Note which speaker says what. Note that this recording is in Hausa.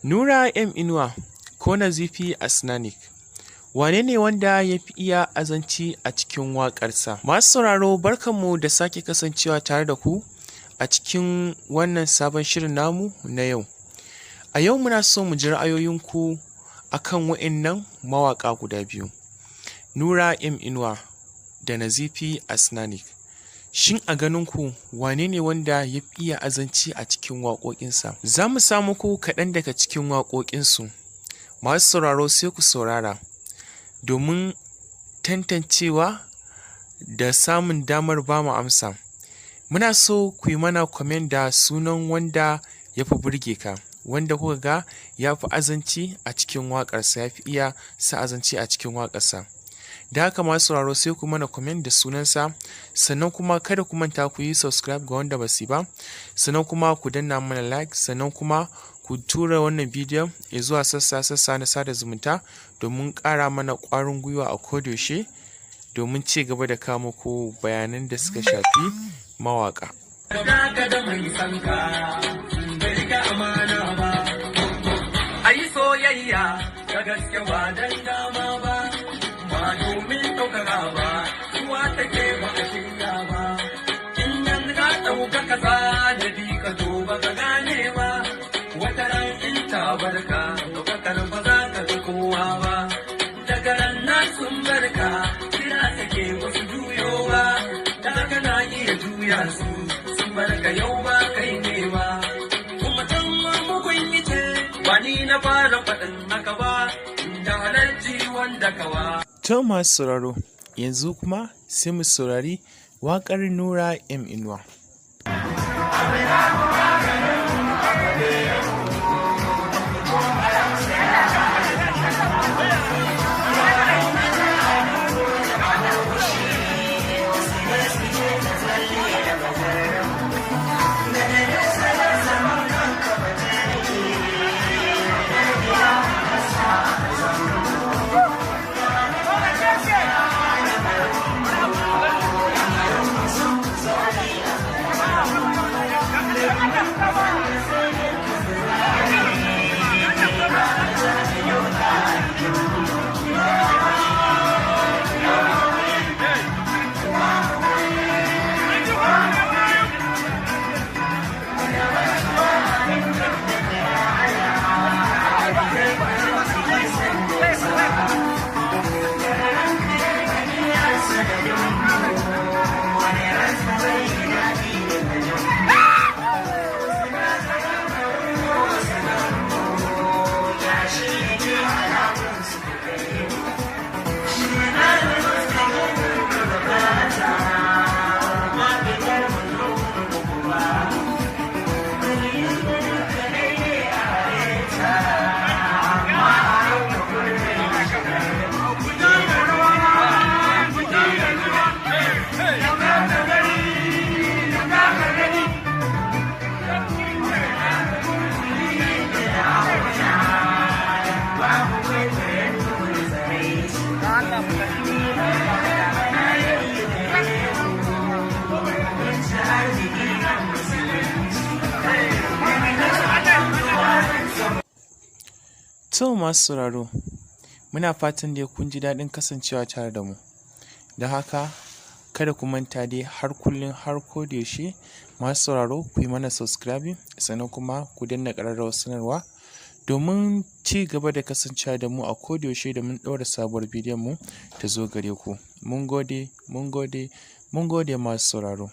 Speaker 1: Nura Inuwa ko Nazifi Asananic, wane ne wanda ya fi iya azanci a cikin waƙarsa? Masu sauraro barkanmu da sake kasancewa tare da ku a cikin wannan sabon shirin namu na yau. A yau muna so mu ji ra'ayoyinku a kan wa'innan mawaƙa guda biyu, Nura Inuwa da Nazifi Asananic. Shin a ganinku wane ne wanda ya fi iya azanci a cikin waƙoƙinsa? Za mu sa muku kaɗan daga cikin waƙoƙinsu. Masu sauraro sai ku saurara domin tantancewa da samun damar ba mu amsa. Muna so ku yi mana comment da sunan wanda ya fi burge ka, wanda kuka ga ya fi azanci a cikin waƙarsa, ya fi iya sa azanci a cikin waƙarsa. Da haka masu sauraro sai ku mana comment da sunansa, sannan kuma kada ku manta ku yi subscribe ga wanda ba su ba, sannan kuma ku danna mana like, sannan kuma ku tura wannan bidiyon zuwa sassa na sada zumunta domin ƙara mana ƙwarin gwiwa a kodayaushe domin ci gaba da kawo muku bayanan da suka shafi mawaƙa. Ayi soyayya ta gaske ba dan dama ba, ba domin ɗaukaka ba, kuwa take ba a shirya ba. In yanzu ka ɗaukaka da bi ka zo ba ka gane ba, wata ran in ta barka ɗaukakar ba za ka ga kowa ba. Daga ran na sun barka kira take wasu juyowa, da haka na iya juya su sun barka yau ba kai ne ba. Kuma can mukun yi ce ba ni na fara faɗin haka ba, da halarci wanda kawa. To masu sauraro, yanzu kuma sai mu saurari waƙar Nura Inuwa. To masu sauraro, muna fatan dai kun ji daɗin kasancewa tare da mu. Da haka, kada ku manta dai har kullum har kodayaushe masu sauraro ku yi mana subscribing, sannan kuma ku danna ƙararrawar sanarwa domin ci gaba da kasancewa da mu a kodayaushe da mun ɗaura sabuwar bidiyon mu ta zo gare ku. Mun gode masu sauraro.